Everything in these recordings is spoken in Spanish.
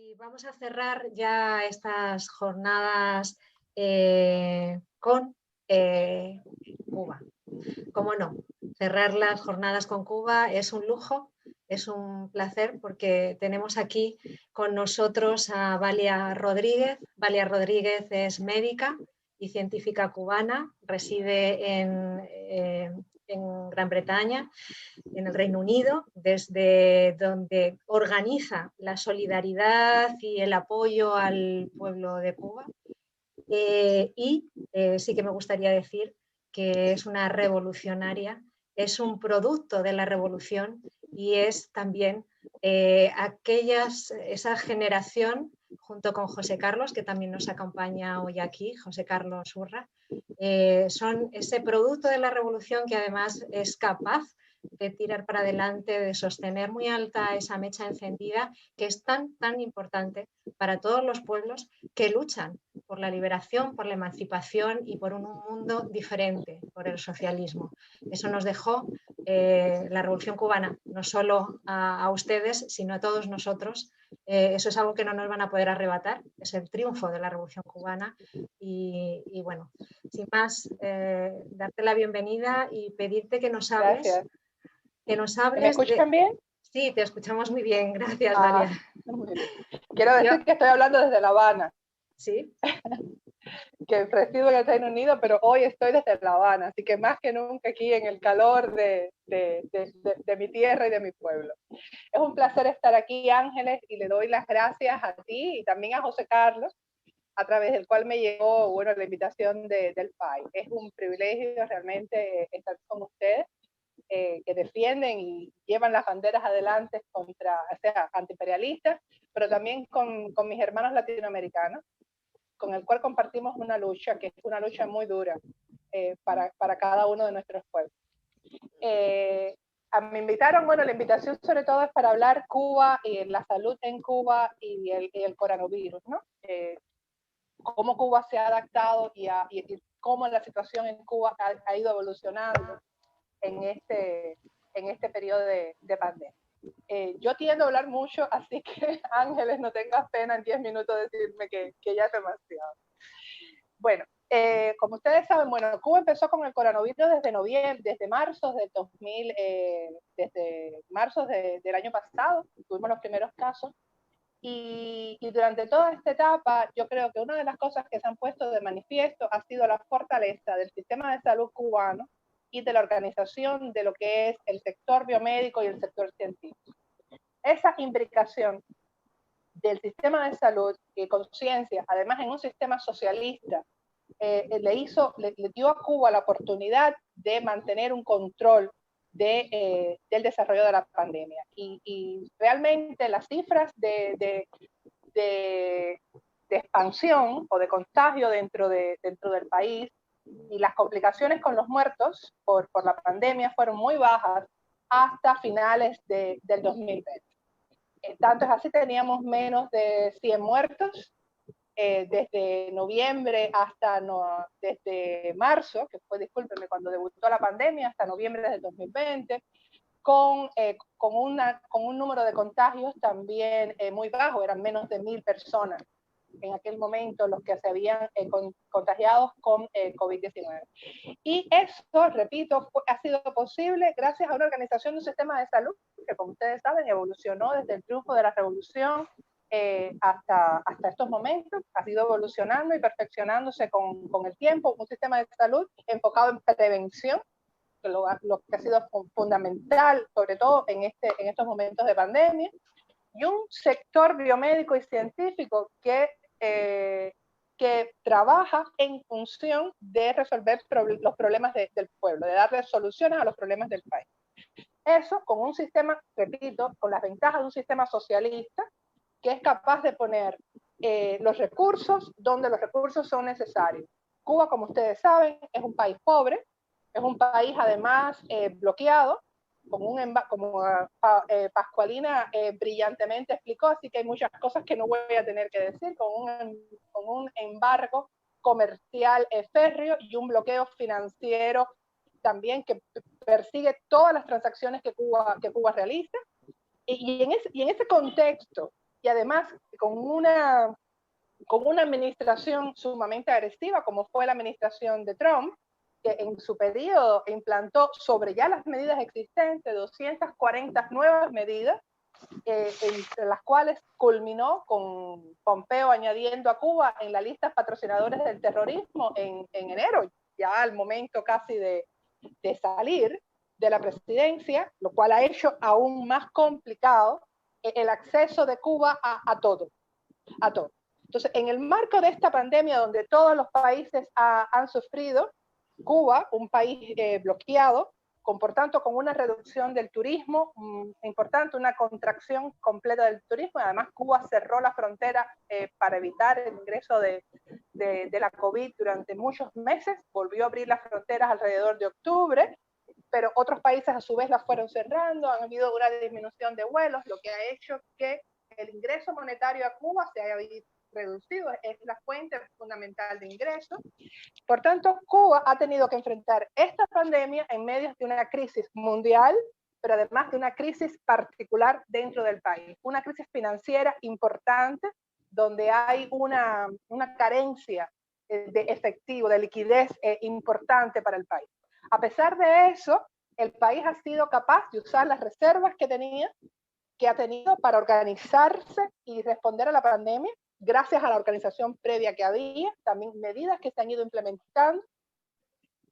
Y vamos a cerrar ya estas jornadas con Cuba. ¿Cómo no? Cerrar las jornadas con Cuba es un lujo, es un placer porque tenemos aquí con nosotros a Valia Rodríguez. Valia Rodríguez es médica y científica cubana, reside en Gran Bretaña, en el Reino Unido, desde donde organiza la solidaridad y el apoyo al pueblo de Cuba. Sí que me gustaría decir que es una revolucionaria, es un producto de la revolución y es también esa generación, junto con José Carlos, que también nos acompaña hoy aquí, José Carlos Urra, son ese producto de la revolución que además es capaz de tirar para adelante, de sostener muy alta esa mecha encendida que es tan, tan importante para todos los pueblos que luchan por la liberación, por la emancipación y por un mundo diferente, por el socialismo. Eso nos dejó la Revolución Cubana, no solo a ustedes, sino a todos nosotros. Eso es algo que no nos van a poder arrebatar, es el triunfo de la Revolución Cubana. Y bueno, sin más, darte la bienvenida y pedirte que nos hables. Gracias. Que nos hables. ¿Me escuchan bien? Sí, te escuchamos muy bien, gracias, Valia. Quiero decir que estoy hablando desde La Habana. Sí. Que resido en el Reino Unido, pero hoy estoy desde La Habana, así que más que nunca aquí en el calor de mi tierra y de mi pueblo. Es un placer estar aquí, Ángeles, y le doy las gracias a ti y también a José Carlos, a través del cual me llegó, bueno, la invitación del FAI. Es un privilegio realmente estar con ustedes, que defienden y llevan las banderas adelante contra, o sea, antiimperialistas, pero también con mis hermanos latinoamericanos, con el cual compartimos una lucha que es una lucha muy dura para cada uno de nuestros pueblos. Me invitaron, bueno, la invitación sobre todo es para hablar Cuba y la salud en Cuba y el coronavirus, ¿no? Cómo Cuba se ha adaptado y cómo la situación en Cuba ha ido evolucionando en este periodo de pandemia. Yo tiendo a hablar mucho, así que Ángeles, no tengas pena en 10 minutos decirme que ya es demasiado. Bueno, como ustedes saben, bueno, Cuba empezó con el coronavirus desde marzo del 2000, desde marzo del año pasado, tuvimos los primeros casos, y durante toda esta etapa, yo creo que una de las cosas que se han puesto de manifiesto ha sido la fortaleza del sistema de salud cubano y de la organización de lo que es el sector biomédico y el sector científico. Esa imbricación del sistema de salud y conciencia, además en un sistema socialista, le dio a Cuba la oportunidad de mantener un control del desarrollo de la pandemia. Y realmente las cifras de expansión o de contagio dentro del país y las complicaciones con los muertos por la pandemia fueron muy bajas hasta finales del 2020. Tanto es así, teníamos menos de 100 muertos desde noviembre desde marzo, que fue, discúlpeme, cuando debutó la pandemia, hasta noviembre del 2020, con un número de contagios también muy bajo, eran menos de 1.000 personas en aquel momento los que se habían contagiado con COVID-19. Y eso, repito, ha sido posible gracias a una organización de un sistema de salud que, como ustedes saben, evolucionó desde el triunfo de la revolución hasta estos momentos, ha ido evolucionando y perfeccionándose con el tiempo, un sistema de salud enfocado en prevención, lo que ha sido fundamental, sobre todo en estos momentos de pandemia, y un sector biomédico y científico que trabaja en función de resolver los problemas del pueblo, de darle soluciones a los problemas del país. Eso con un sistema, repito, con las ventajas de un sistema socialista que es capaz de poner los recursos donde los recursos son necesarios. Cuba, como ustedes saben, es un país pobre, es un país además bloqueado, como Pascualina brillantemente explicó, así que hay muchas cosas que no voy a tener que decir, con un embargo comercial férreo y un bloqueo financiero también que persigue todas las transacciones que Cuba realiza. Y en ese contexto y además con una administración sumamente agresiva, como fue la administración de Trump, que en su periodo implantó sobre ya las medidas existentes 240 nuevas medidas, entre las cuales culminó con Pompeo añadiendo a Cuba en la lista de patrocinadores del terrorismo en enero, ya al momento casi de salir de la presidencia, lo cual ha hecho aún más complicado el acceso de Cuba a todo. Entonces, en el marco de esta pandemia, donde todos los países han sufrido, Cuba, un país bloqueado, por tanto, con una reducción del turismo importante, una contracción completa del turismo, y además Cuba cerró la frontera para evitar el ingreso de la COVID durante muchos meses, volvió a abrir las fronteras alrededor de octubre, pero otros países a su vez las fueron cerrando, han habido una disminución de vuelos, lo que ha hecho que el ingreso monetario a Cuba se haya reducido, es la fuente fundamental de ingresos. Por tanto, Cuba ha tenido que enfrentar esta pandemia en medio de una crisis mundial, pero además de una crisis particular dentro del país, una crisis financiera importante, donde hay una carencia de efectivo, de liquidez importante para el país. A pesar de eso, el país ha sido capaz de usar las reservas que ha tenido para organizarse y responder a la pandemia, gracias a la organización previa que había, también medidas que se han ido implementando,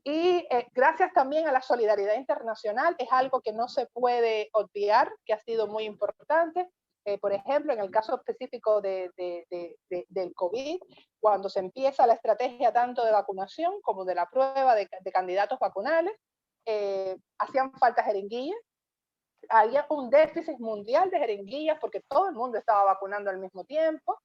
y gracias también a la solidaridad internacional, es algo que no se puede obviar, que ha sido muy importante. Por ejemplo, en el caso específico del COVID, cuando se empieza la estrategia tanto de vacunación como de la prueba de candidatos vacunales, hacían falta jeringuillas, había un déficit mundial de jeringuillas porque todo el mundo estaba vacunando al mismo tiempo.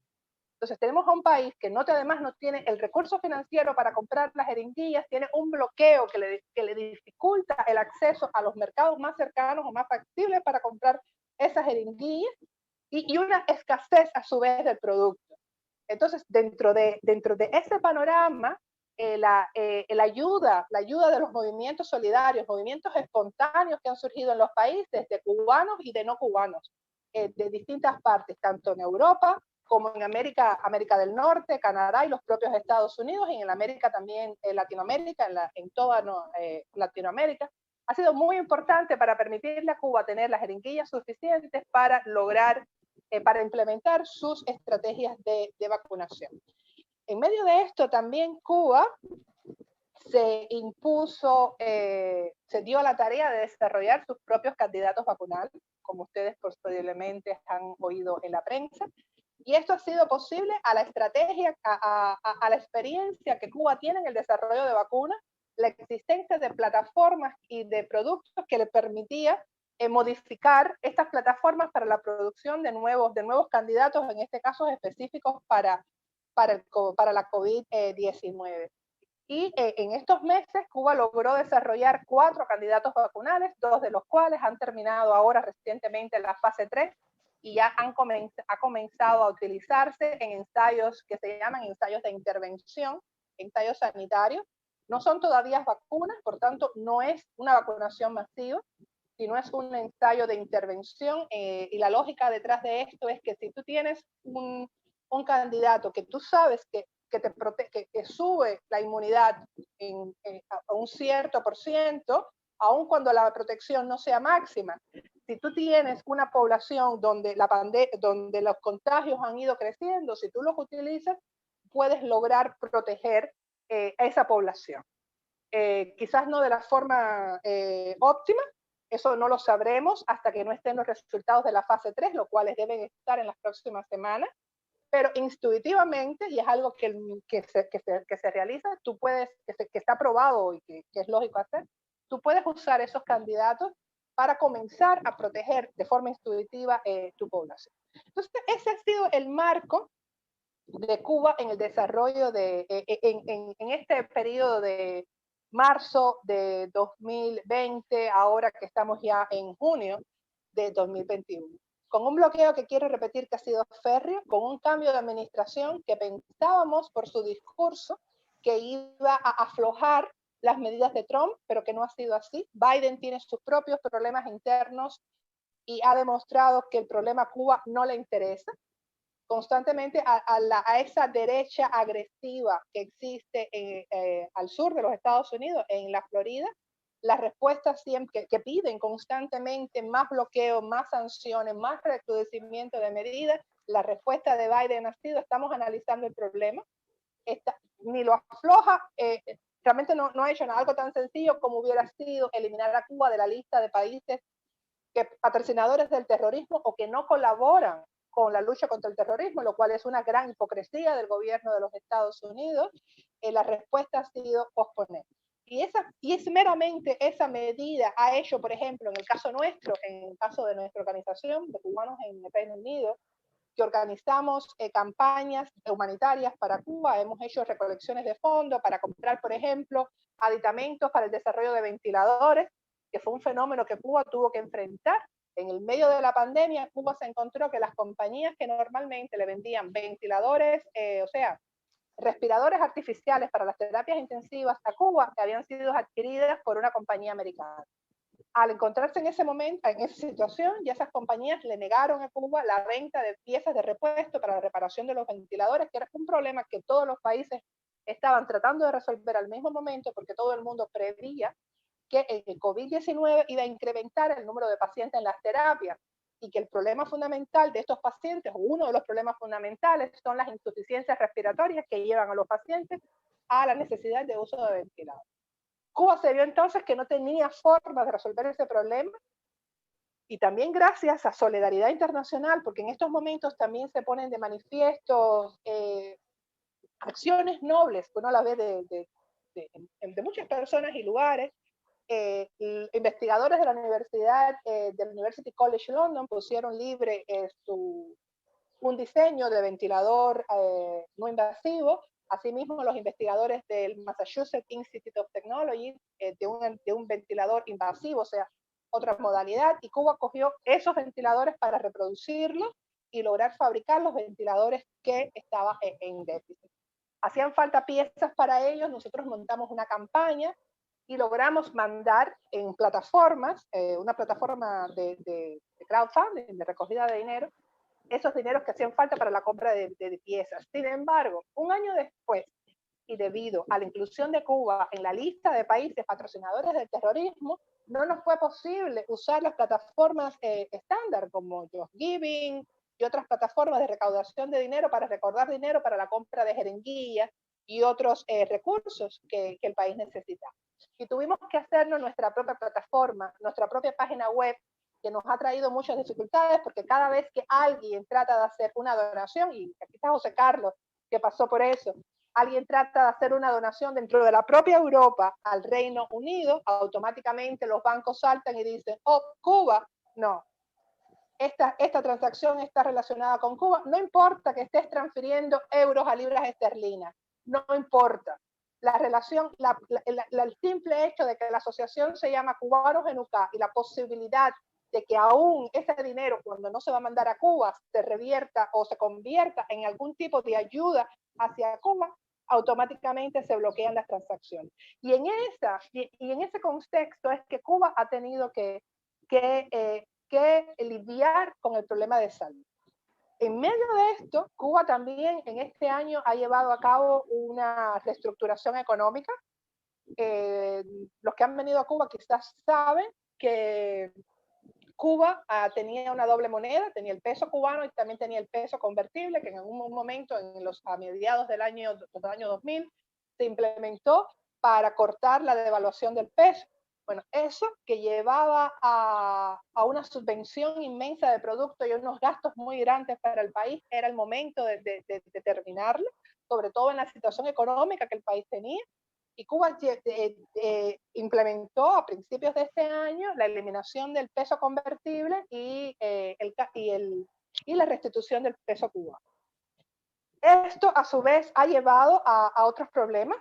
Entonces tenemos a un país que además no tiene el recurso financiero para comprar las jeringuillas, tiene un bloqueo que le dificulta el acceso a los mercados más cercanos o más factibles para comprar esas jeringuillas, y una escasez a su vez del producto. Entonces, dentro de ese panorama, la ayuda de los movimientos solidarios, movimientos espontáneos que han surgido en los países, de cubanos y de no cubanos, de distintas partes, tanto en Europa como en América del Norte, Canadá y los propios Estados Unidos, y en América también, en Latinoamérica, en toda Latinoamérica, ha sido muy importante para permitirle a Cuba tener las jeringuillas suficientes para lograr, para implementar sus estrategias de vacunación. En medio de esto también Cuba se impuso, se dio a la tarea de desarrollar sus propios candidatos vacunales, como ustedes posiblemente han oído en la prensa, y esto ha sido posible a la estrategia, a la experiencia que Cuba tiene en el desarrollo de vacunas, la existencia de plataformas y de productos que le permitía modificar estas plataformas para la producción de nuevos candidatos, en este caso específicos para la COVID-19. Y en estos meses Cuba logró desarrollar 4 candidatos vacunales, 2 de los cuales han terminado ahora recientemente la fase 3 y ya ha comenzado a utilizarse en ensayos que se llaman ensayos de intervención, ensayos sanitarios. No son todavía vacunas, por tanto no es una vacunación masiva, sino es un ensayo de intervención, y la lógica detrás de esto es que si tú tienes un candidato que tú sabes que sube la inmunidad a un cierto %, aun cuando la protección no sea máxima, si tú tienes una población donde los contagios han ido creciendo, si tú los utilizas, puedes lograr proteger a esa población. Quizás no de la forma óptima, eso no lo sabremos hasta que no estén los resultados de la fase 3, los cuales deben estar en las próximas semanas, pero intuitivamente, y es algo que se realiza, tú puedes, que está probado y que es lógico hacer, tú puedes usar esos candidatos para comenzar a proteger de forma intuitiva tu población. Entonces, ese ha sido el marco de Cuba en el desarrollo en este periodo de marzo de 2020, ahora que estamos ya en junio de 2021. Con un bloqueo que quiero repetir que ha sido férreo, con un cambio de administración que pensábamos por su discurso que iba a aflojar las medidas de Trump, pero que no ha sido así. Biden tiene sus propios problemas internos y ha demostrado que el problema Cuba no le interesa. constantemente a esa derecha agresiva que existe al sur de los Estados Unidos, en la Florida. Las respuestas siempre que piden constantemente más bloqueo, más sanciones, más recrudecimiento de medidas. La respuesta de Biden ha sido: estamos analizando el problema. Ni lo afloja, realmente no ha hecho algo tan sencillo como hubiera sido eliminar a Cuba de la lista de países patrocinadores del terrorismo o que no colaboran con la lucha contra el terrorismo, lo cual es una gran hipocresía del gobierno de los Estados Unidos. La respuesta ha sido posponer. Y es meramente esa medida ha hecho, por ejemplo, en el caso nuestro, en el caso de nuestra organización de cubanos en el Reino Unido, que organizamos campañas humanitarias para Cuba, hemos hecho recolecciones de fondos para comprar, por ejemplo, aditamentos para el desarrollo de ventiladores, que fue un fenómeno que Cuba tuvo que enfrentar. En el medio de la pandemia, Cuba se encontró que las compañías que normalmente le vendían ventiladores, o sea, respiradores artificiales para las terapias intensivas a Cuba, que habían sido adquiridas por una compañía americana. Al encontrarse en ese momento, en esa situación, ya esas compañías le negaron a Cuba la venta de piezas de repuesto para la reparación de los ventiladores, que era un problema que todos los países estaban tratando de resolver al mismo momento, porque todo el mundo preveía que el COVID-19 iba a incrementar el número de pacientes en las terapias y que el problema fundamental de estos pacientes, o uno de los problemas fundamentales, son las insuficiencias respiratorias que llevan a los pacientes a la necesidad de uso de ventiladores. Cuba se vio entonces que no tenía forma de resolver ese problema, y también gracias a solidaridad internacional, porque en estos momentos también se ponen de manifiesto acciones nobles que uno la ve de muchas personas y lugares. Investigadores de la universidad, del University College London, pusieron libre un diseño de ventilador no invasivo. Asimismo, los investigadores del Massachusetts Institute of Technology, de un ventilador invasivo, o sea, otra modalidad, y Cuba cogió esos ventiladores para reproducirlos y lograr fabricar los ventiladores que estaban en déficit. Hacían falta piezas para ellos, nosotros montamos una campaña y logramos mandar en plataformas, una plataforma de crowdfunding, de recogida de dinero, esos dineros que hacían falta para la compra de piezas. Sin embargo, un año después, y debido a la inclusión de Cuba en la lista de países patrocinadores del terrorismo, no nos fue posible usar las plataformas estándar como JustGiving y otras plataformas de recaudación de dinero para recaudar dinero para la compra de jeringuillas y otros recursos que el país necesitaba. Y tuvimos que hacernos nuestra propia plataforma, nuestra propia página web, que nos ha traído muchas dificultades, porque cada vez que alguien trata de hacer una donación, y aquí está José Carlos, que pasó por eso, alguien trata de hacer una donación dentro de la propia Europa al Reino Unido, automáticamente los bancos saltan y dicen: oh, Cuba, no, esta transacción está relacionada con Cuba, no importa que estés transfiriendo euros a libras esterlinas, no importa. La relación, el simple hecho de que la asociación se llama Cubanos en UCA y la posibilidad de que aún ese dinero, cuando no se va a mandar a Cuba, se revierta o se convierta en algún tipo de ayuda hacia Cuba, automáticamente se bloquean las transacciones. Y en ese contexto es que Cuba ha tenido que lidiar con el problema de salud. En medio de esto, Cuba también en este año ha llevado a cabo una reestructuración económica. Los que han venido a Cuba quizás saben que Cuba tenía una doble moneda, tenía el peso cubano y también tenía el peso convertible, que en algún momento, a mediados del año 2000, se implementó para cortar la devaluación del peso. Bueno, eso que llevaba a una subvención inmensa de productos y unos gastos muy grandes para el país, era el momento de terminarlo, sobre todo en la situación económica que el país tenía. Y Cuba implementó a principios de este año la eliminación del peso convertible y la restitución del peso cubano. Esto, a su vez, ha llevado a otros problemas.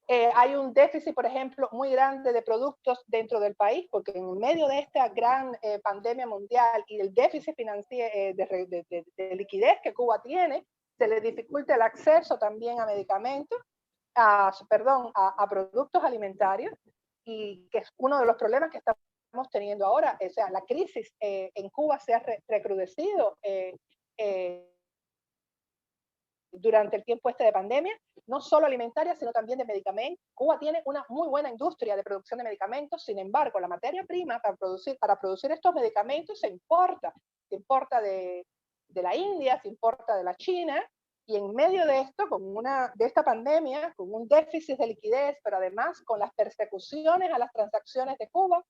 Hay un déficit, por ejemplo, muy grande de productos dentro del país, porque en medio de esta gran pandemia mundial y del déficit financiero de liquidez que Cuba tiene, se le dificulta el acceso también a medicamentos, a productos alimentarios, y que es uno de los problemas que estamos teniendo ahora. O sea, la crisis en Cuba se ha recrudecido durante el tiempo de pandemia, no solo alimentaria, sino también de medicamentos. Cuba tiene una muy buena industria de producción de medicamentos, sin embargo, la materia prima para producir estos medicamentos se importa de la India, se importa de la China, y en medio de esto, de esta pandemia, con un déficit de liquidez, pero además con las persecuciones a las transacciones de Cuba,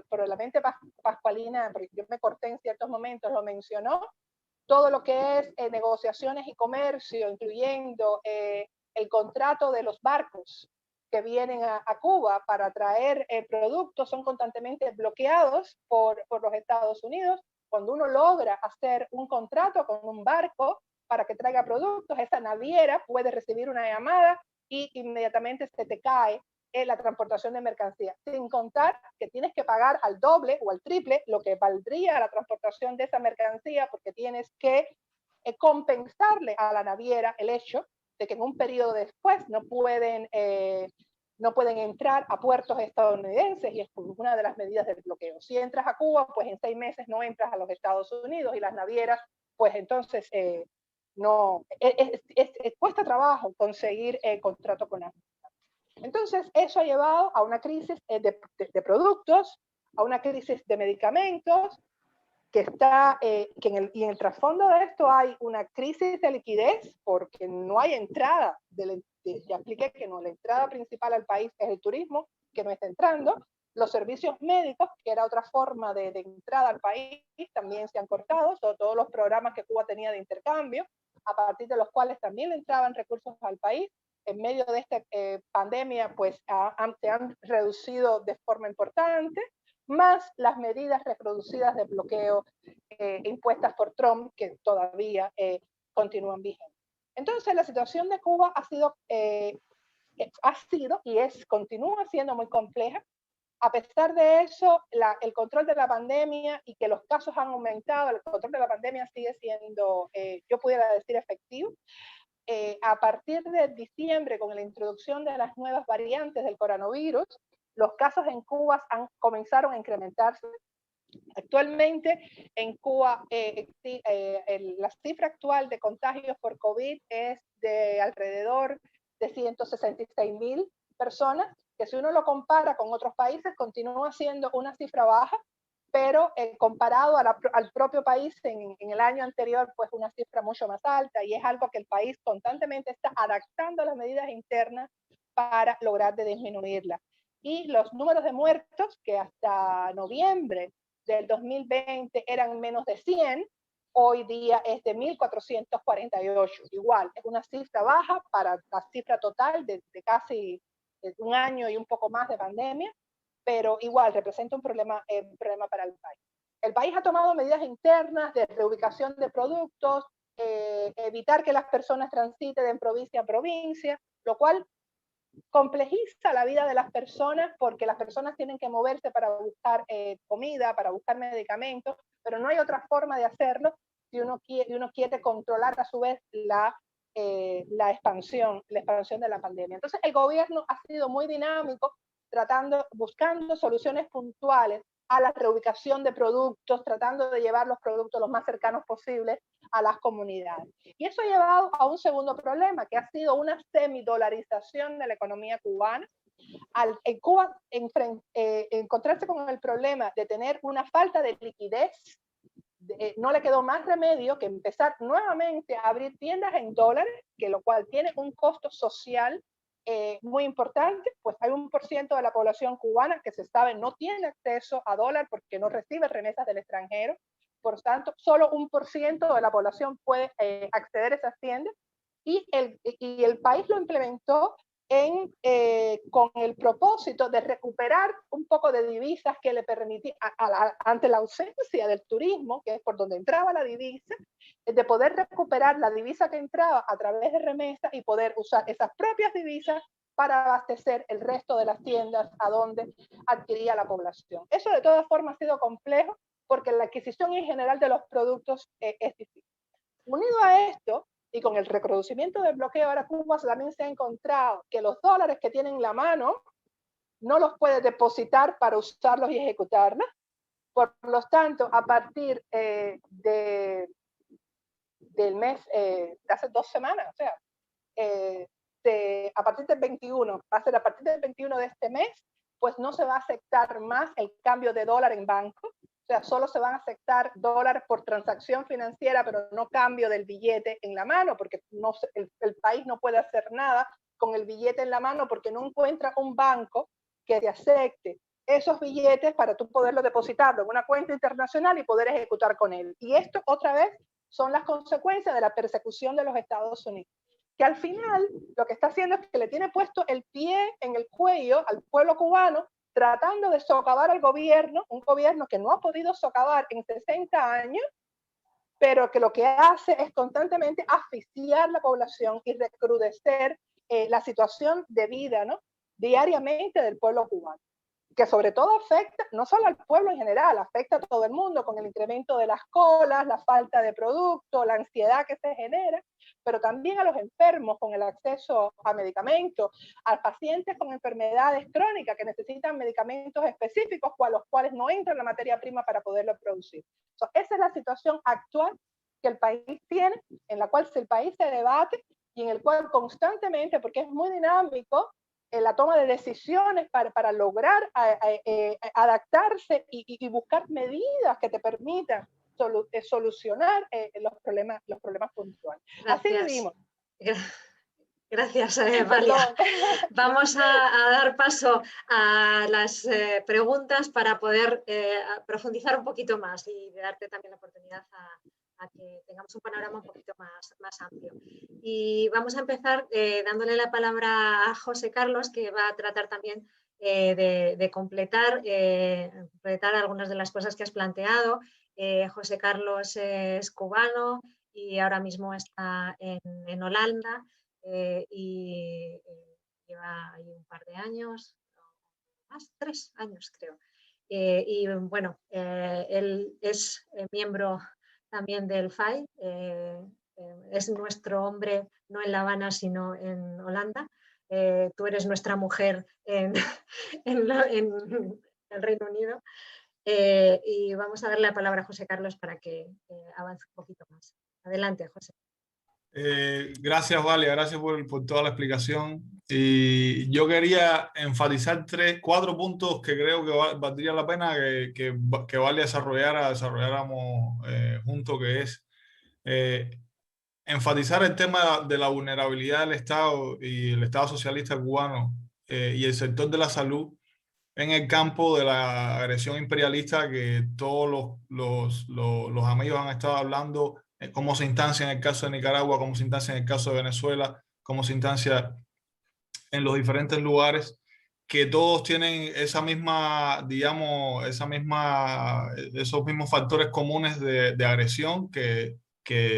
probablemente Pascualina, porque yo me corté en ciertos momentos, lo mencionó, todo lo que es negociaciones y comercio, incluyendo el contrato de los barcos que vienen a Cuba para traer productos, son constantemente bloqueados por los Estados Unidos. Cuando uno logra hacer un contrato con un barco para que traiga productos, esa naviera puede recibir una llamada y inmediatamente se te cae la transportación de mercancías, sin contar que tienes que pagar al doble o al triple lo que valdría la transportación de esa mercancía, porque tienes que compensarle a la naviera el hecho de que en un periodo después no pueden entrar a puertos estadounidenses, y es una de las medidas del bloqueo. Si entras a Cuba, pues en 6 meses no entras a los Estados Unidos, y las navieras, pues entonces cuesta trabajo conseguir contrato con las. Entonces, eso ha llevado a una crisis de productos, a una crisis de medicamentos, y en el trasfondo de esto hay una crisis de liquidez, porque no hay entrada, ya expliqué que no, la entrada principal al país es el turismo, que no está entrando. Los servicios médicos, que era otra forma de entrada al país, también se han cortado, todos los programas que Cuba tenía de intercambio, a partir de los cuales también le entraban recursos al país. En medio de esta pandemia, pues se han reducido de forma importante, más las medidas reproducidas de bloqueo impuestas por Trump, que todavía continúan vigentes. Entonces, la situación de Cuba ha sido y continúa siendo muy compleja. A pesar de eso, el control de la pandemia y que los casos han aumentado, el control de la pandemia sigue siendo, yo pudiera decir, efectivo. A partir de diciembre, con la introducción de las nuevas variantes del coronavirus, los casos en Cuba comenzaron a incrementarse. Actualmente en Cuba la cifra actual de contagios por COVID es de alrededor de 166.000 personas, que si uno lo compara con otros países continúa siendo una cifra baja, pero comparado al propio país en el año anterior, pues una cifra mucho más alta, y es algo que el país constantemente está adaptando a las medidas internas para lograr disminuirla. Y los números de muertos, que hasta noviembre del 2020 eran menos de 100, hoy día es de 1.448. Igual, es una cifra baja para la cifra total de casi un año y un poco más de pandemia, pero igual representa un problema para el país. El país ha tomado medidas internas de reubicación de productos, evitar que las personas transiten de provincia a provincia, lo cual complejiza la vida de las personas, porque las personas tienen que moverse para buscar comida, para buscar medicamentos, pero no hay otra forma de hacerlo si uno quiere controlar a su vez la expansión de la pandemia. Entonces el gobierno ha sido muy dinámico, buscando soluciones puntuales a la reubicación de productos, tratando de llevar los productos lo más cercanos posibles a las comunidades. Y eso ha llevado a un segundo problema, que ha sido una semidolarización de la economía cubana. En Cuba encontrarse con el problema de tener una falta de liquidez, no le quedó más remedio que empezar nuevamente a abrir tiendas en dólares, que lo cual tiene un costo social muy importante, pues hay 1% de la población cubana que se sabe no tiene acceso a dólar porque no recibe remesas del extranjero. Por tanto, solo 1% de la población puede acceder a esas tiendas, y el país lo implementó con el propósito de recuperar un poco de divisas que le permitía, ante la ausencia del turismo, que es por donde entraba la divisa, de poder recuperar la divisa que entraba a través de remesas y poder usar esas propias divisas para abastecer el resto de las tiendas a donde adquiría la población. Eso de todas formas ha sido complejo, porque la adquisición en general de los productos es difícil. Unido a esto, y con el reconocimiento del bloqueo, ahora Cuba también se ha encontrado que los dólares que tienen en la mano no los puede depositar para usarlos y ejecutarlos, Por lo tanto, a partir del mes, de hace 2 semanas, o sea, a partir del 21, va a ser a partir del 21 de este mes, pues no se va a aceptar más el cambio de dólar en banco. O sea, solo se van a aceptar dólares por transacción financiera, pero no cambio del billete en la mano, porque no, el país no puede hacer nada con el billete en la mano porque no encuentra un banco que te acepte esos billetes para tú poderlo depositarlo en una cuenta internacional y poder ejecutar con él. Y esto, otra vez, son las consecuencias de la persecución de los Estados Unidos, que al final lo que está haciendo es que le tiene puesto el pie en el cuello al pueblo cubano, tratando de socavar al gobierno, un gobierno que no ha podido socavar en 60 años, pero que lo que hace es constantemente asfixiar la población y recrudecer la situación de vida, ¿no?, diariamente del pueblo cubano, que sobre todo afecta no solo al pueblo en general, afecta a todo el mundo con el incremento de las colas, la falta de producto, la ansiedad que se genera, pero también a los enfermos con el acceso a medicamentos, a pacientes con enfermedades crónicas que necesitan medicamentos específicos a los cuales no entra la materia prima para poderlo producir. Esa es la situación actual que el país tiene, en la cual el país se debate y en el cual constantemente, porque es muy dinámico, la toma de decisiones para lograr adaptarse y buscar medidas que te permitan solucionar los problemas puntuales. Gracias. Así vivimos. Gracias, Valia. Vamos a dar paso a las preguntas para poder profundizar un poquito más y darte también la oportunidad a que tengamos un panorama un poquito más amplio. Y vamos a empezar dándole la palabra a José Carlos, que va a tratar también de completar algunas de las cosas que has planteado. José Carlos es cubano y ahora mismo está en Holanda y lleva ahí un par de años, más 3 años creo. Y bueno, él es miembro también del FAI, es nuestro hombre no en La Habana sino en Holanda. Tú eres nuestra mujer en el Reino Unido. Y vamos a darle la palabra a José Carlos para que avance un poquito más. Adelante, José. Gracias, Valia, gracias por toda la explicación. Y yo quería enfatizar 4 puntos que creo que valdría la pena que Valia desarrolláramos juntos, que es enfatizar el tema de la vulnerabilidad del Estado y el Estado socialista cubano y el sector de la salud en el campo de la agresión imperialista que todos los amigos han estado hablando, cómo se instancia en el caso de Nicaragua, cómo se instancia en el caso de Venezuela, cómo se instancia en los diferentes lugares, que todos tienen esa misma, digamos, esos mismos factores comunes de agresión que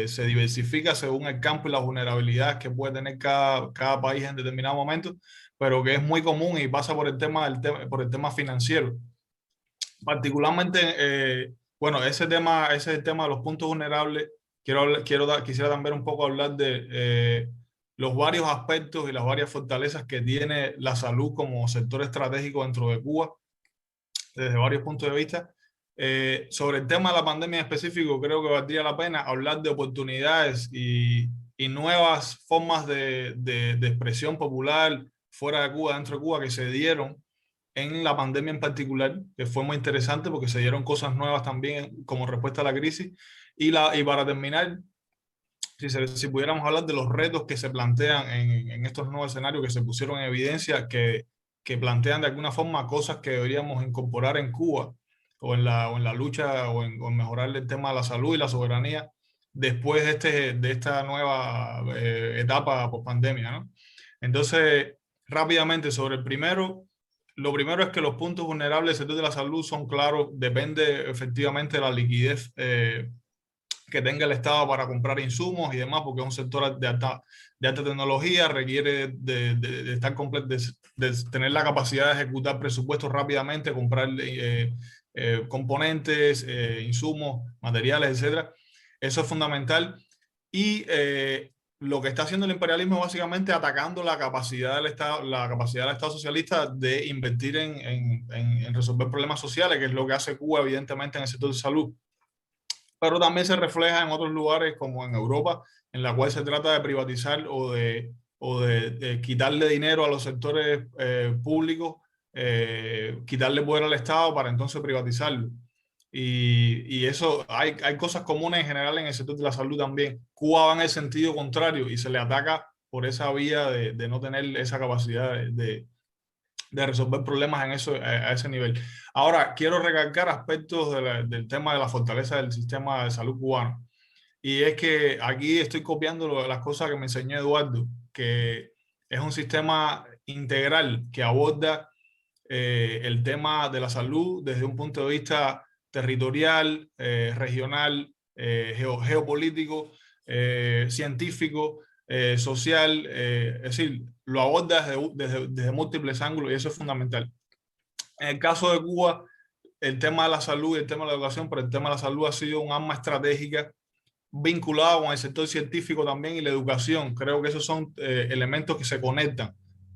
se diversifica según el campo y las vulnerabilidades que puede tener cada país en determinado momento, pero que es muy común y pasa por el tema financiero. Particularmente, bueno, ese es el tema de los puntos vulnerables. Quisiera también un poco hablar de los varios aspectos y las varias fortalezas que tiene la salud como sector estratégico dentro de Cuba, desde varios puntos de vista. Sobre el tema de la pandemia en específico, creo que valdría la pena hablar de oportunidades y nuevas formas de expresión popular fuera de Cuba, dentro de Cuba, que se dieron en la pandemia en particular, que fue muy interesante porque se dieron cosas nuevas también como respuesta a la crisis. Y para terminar, si pudiéramos hablar de los retos que se plantean en estos nuevos escenarios que se pusieron en evidencia, que plantean de alguna forma cosas que deberíamos incorporar en Cuba o en la lucha o en mejorar el tema de la salud y la soberanía después de esta nueva etapa post-pandemia, ¿no? Entonces, rápidamente sobre el primero, lo primero es que los puntos vulnerables del sector de la salud son claros, depende efectivamente de la liquidez que tenga el Estado para comprar insumos y demás, porque es un sector de alta tecnología, requiere de estar de tener la capacidad de ejecutar presupuestos rápidamente, comprar componentes, insumos, materiales, etcétera. Eso es fundamental. Y lo que está haciendo el imperialismo es básicamente atacando la capacidad del Estado socialista de invertir en resolver problemas sociales, que es lo que hace Cuba, evidentemente, en el sector de salud. Pero también se refleja en otros lugares, como en Europa, en la cual se trata de privatizar o de quitarle dinero a los sectores públicos, quitarle poder al Estado para entonces privatizarlo. Y eso, hay cosas comunes en general en el sector de la salud también. Cuba va en el sentido contrario y se le ataca por esa vía de no tener esa capacidad de resolver problemas a ese nivel. Ahora, quiero recalcar aspectos del tema de la fortaleza del sistema de salud cubano. Y es que aquí estoy copiando las cosas que me enseñó Eduardo, que es un sistema integral que aborda el tema de la salud desde un punto de vista territorial, regional, geopolítico, científico, social, es decir, lo aborda desde múltiples ángulos y eso es fundamental. En el caso de Cuba, el tema de la salud y el tema de la educación, pero el tema de la salud ha sido un arma estratégica vinculado con el sector científico también y la educación. Creo que esos son elementos que se conectan.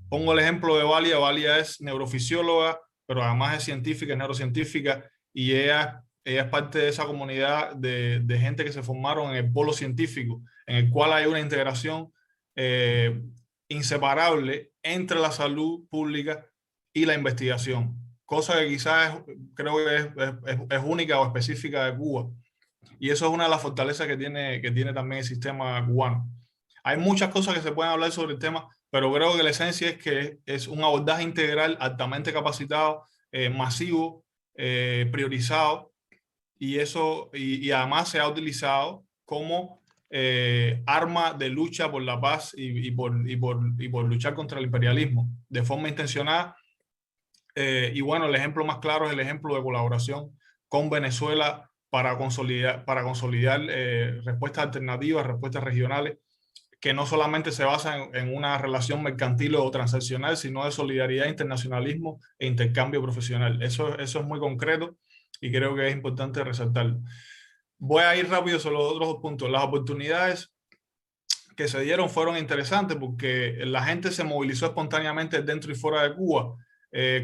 Pongo el ejemplo de Valia. Valia es neurofisióloga, pero además es científica, es neurocientífica, y ella es parte de esa comunidad de gente que se formaron en el polo científico, en el cual hay una integración inseparable entre la salud pública y la investigación, cosa que quizás creo que es única o específica de Cuba. Y eso es una de las fortalezas que tiene también el sistema cubano. Hay muchas cosas que se pueden hablar sobre el tema, pero creo que la esencia es que es un abordaje integral, altamente capacitado, masivo, priorizado, y además se ha utilizado como arma de lucha por la paz y por luchar contra el imperialismo de forma intencionada. Y bueno, el ejemplo más claro es el ejemplo de colaboración con Venezuela para consolidar respuestas alternativas, respuestas regionales, que no solamente se basan en una relación mercantil o transaccional, sino de solidaridad, internacionalismo e intercambio profesional. Eso es muy concreto y creo que es importante resaltarlo. Voy a ir rápido sobre los otros puntos. Las oportunidades que se dieron fueron interesantes porque la gente se movilizó espontáneamente dentro y fuera de Cuba.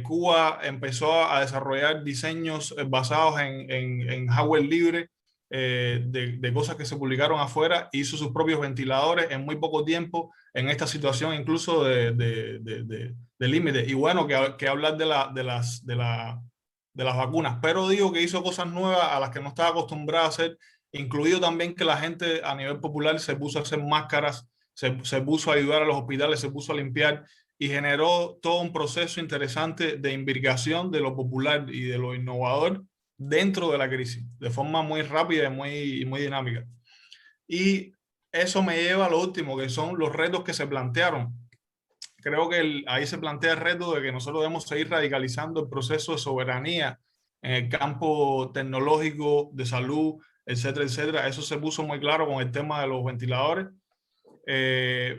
Cuba empezó a desarrollar diseños basados en hardware libre, de cosas que se publicaron afuera, hizo sus propios ventiladores en muy poco tiempo, en esta situación incluso de límite. Y bueno, que hablar de las vacunas, pero digo que hizo cosas nuevas a las que no estaba acostumbrado a hacer, incluido también que la gente a nivel popular se puso a hacer máscaras, se puso a ayudar a los hospitales, se puso a limpiar, y generó todo un proceso interesante de invirgación de lo popular y de lo innovador dentro de la crisis, de forma muy rápida y muy dinámica. Y eso me lleva a lo último, que son los retos que se plantearon. Creo que ahí se plantea el reto de que nosotros debemos seguir radicalizando el proceso de soberanía en el campo tecnológico, de salud, etcétera, etcétera. Eso se puso muy claro con el tema de los ventiladores.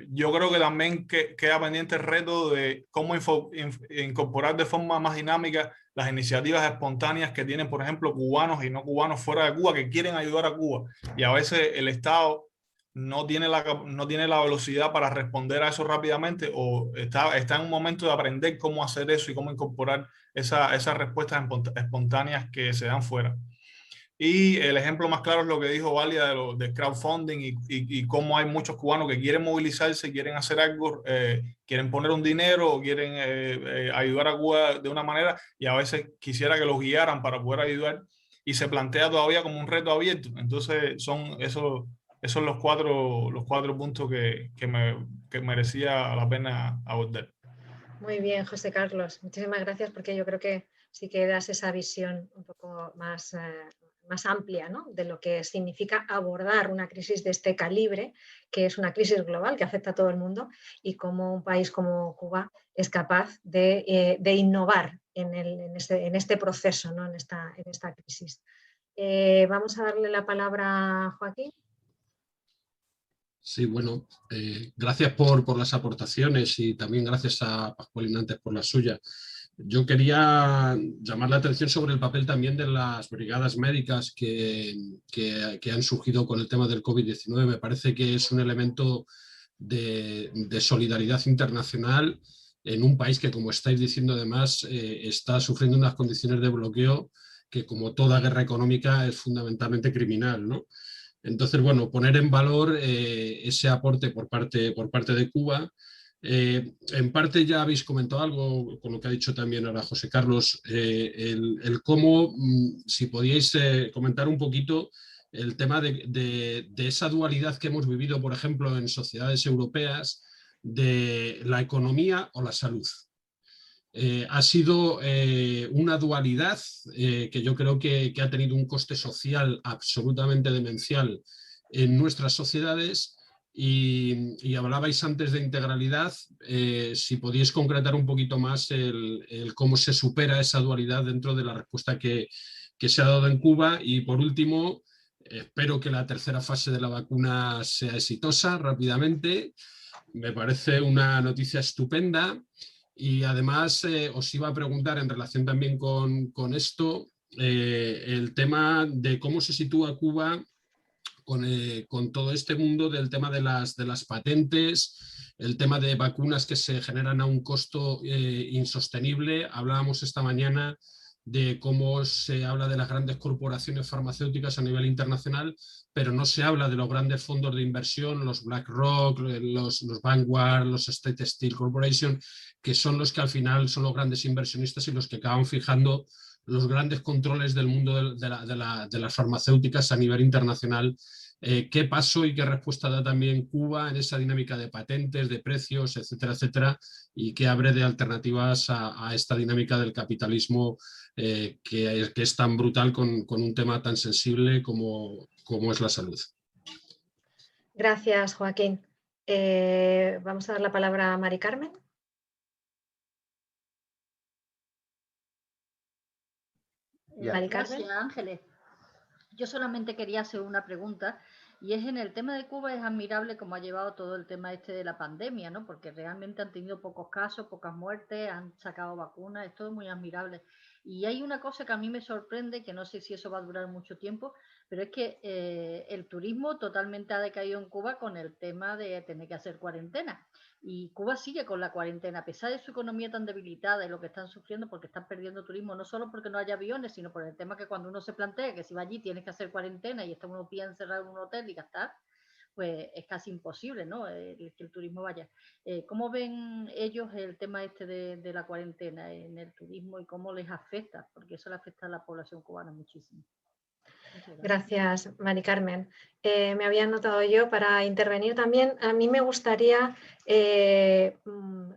Yo creo que también queda pendiente el reto de cómo incorporar de forma más dinámica las iniciativas espontáneas que tienen, por ejemplo, cubanos y no cubanos fuera de Cuba que quieren ayudar a Cuba, y a veces el Estado no tiene la velocidad para responder a eso rápidamente, o está en un momento de aprender cómo hacer eso y cómo incorporar esas respuestas espontáneas que se dan fuera. Y el ejemplo más claro es lo que dijo Valia de crowdfunding y cómo hay muchos cubanos que quieren movilizarse, quieren hacer algo, quieren poner un dinero o quieren ayudar a Cuba de una manera, y a veces quisiera que los guiaran para poder ayudar, y se plantea todavía como un reto abierto. Entonces esos son los cuatro puntos que merecía la pena abordar. Muy bien, José Carlos. Muchísimas gracias, porque yo creo que sí que das esa visión un poco más amplia, ¿no?, de lo que significa abordar una crisis de este calibre, que es una crisis global que afecta a todo el mundo, y cómo un país como Cuba es capaz de innovar en este proceso, ¿no?, en esta crisis. Vamos a darle la palabra a Joaquín. Sí, bueno, gracias por las aportaciones, y también gracias a Pascual Inantes por la suya. Yo quería llamar la atención sobre el papel también de las brigadas médicas que han surgido con el tema del COVID-19. Me parece que es un elemento de solidaridad internacional en un país que, como estáis diciendo además, está sufriendo unas condiciones de bloqueo que, como toda guerra económica, es fundamentalmente criminal, ¿no? Entonces, bueno, poner en valor ese aporte por parte de Cuba. En parte ya habéis comentado algo con lo que ha dicho también ahora José Carlos, el cómo, si podíais comentar un poquito el tema de esa dualidad que hemos vivido, por ejemplo, en sociedades europeas, de la economía o la salud. Ha sido una dualidad que yo creo que ha tenido un coste social absolutamente demencial en nuestras sociedades y hablabais antes de integralidad, si podíais concretar un poquito más el cómo se supera esa dualidad dentro de la respuesta que se ha dado en Cuba. Y por último, espero que la tercera fase de la vacuna sea exitosa rápidamente. Me parece una noticia estupenda. Y además os iba a preguntar en relación también con esto, el tema de cómo se sitúa Cuba con todo este mundo del tema de las patentes, el tema de vacunas que se generan a un costo insostenible. Hablábamos esta mañana de cómo se habla de las grandes corporaciones farmacéuticas a nivel internacional, pero no se habla de los grandes fondos de inversión, los BlackRock, los Vanguard, los State Steel Corporation, que son los que al final son los grandes inversionistas y los que acaban fijando los grandes controles del mundo de las farmacéuticas a nivel internacional. ¿Qué pasó y qué respuesta da también Cuba en esa dinámica de patentes, de precios, etcétera, etcétera? Y qué abre de alternativas a esta dinámica del capitalismo que es tan brutal con un tema tan sensible como es la salud. Gracias, Joaquín. Vamos a dar la palabra a Mari Carmen. Mari Carmen. Gracias, Ángeles. Yo solamente quería hacer una pregunta, y es en el tema de Cuba. Es admirable cómo ha llevado todo el tema este de la pandemia, ¿no? Porque realmente han tenido pocos casos, pocas muertes, han sacado vacunas, es todo muy admirable. Y hay una cosa que a mí me sorprende, que no sé si eso va a durar mucho tiempo, pero es que el turismo totalmente ha decaído en Cuba con el tema de tener que hacer cuarentena. Y Cuba sigue con la cuarentena, a pesar de su economía tan debilitada y lo que están sufriendo, porque están perdiendo turismo, no solo porque no haya aviones, sino por el tema que cuando uno se plantea que si va allí tienes que hacer cuarentena y está uno pie encerrado en un hotel y gastar, pues es casi imposible, ¿no? Que el turismo vaya. ¿Cómo ven ellos el tema este de la cuarentena en el turismo y cómo les afecta? Porque eso le afecta a la población cubana muchísimo. Gracias, Mari Carmen. Me había anotado yo para intervenir también. A mí me gustaría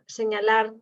señalar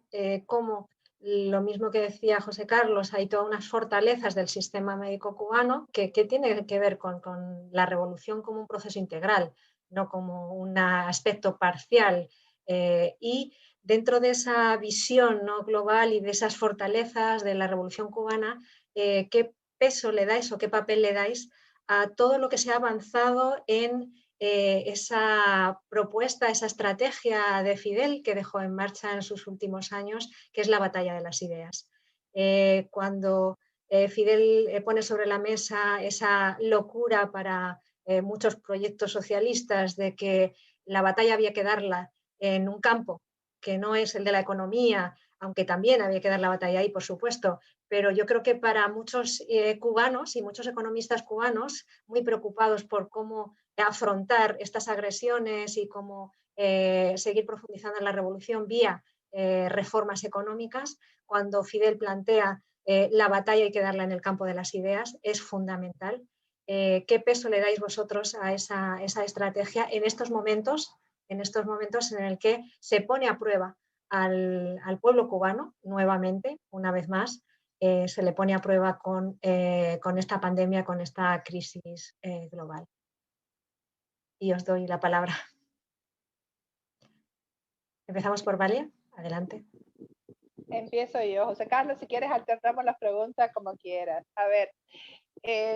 cómo, lo mismo que decía José Carlos, hay todas unas fortalezas del sistema médico cubano que tiene que ver con la revolución como un proceso integral, no como un aspecto parcial. Y dentro de esa visión, ¿no?, global, y de esas fortalezas de la revolución cubana, ¿qué peso le dais o qué papel le dais a todo lo que se ha avanzado en esa propuesta, esa estrategia de Fidel que dejó en marcha en sus últimos años, que es la batalla de las ideas? Cuando Fidel pone sobre la mesa esa locura para muchos proyectos socialistas de que la batalla había que darla en un campo que no es el de la economía, aunque también había que dar la batalla ahí, por supuesto, pero yo creo que para muchos cubanos y muchos economistas cubanos, muy preocupados por cómo afrontar estas agresiones y cómo seguir profundizando en la revolución vía reformas económicas, cuando Fidel plantea la batalla hay que darla en el campo de las ideas, es fundamental. ¿Qué peso le dais vosotros a esa estrategia en estos momentos en el que se pone a prueba al pueblo cubano nuevamente, una vez más, se le pone a prueba con esta pandemia, con esta crisis global? Y os doy la palabra. Empezamos por Valia. Adelante. Empiezo yo. José Carlos, si quieres alternamos las preguntas como quieras. A ver,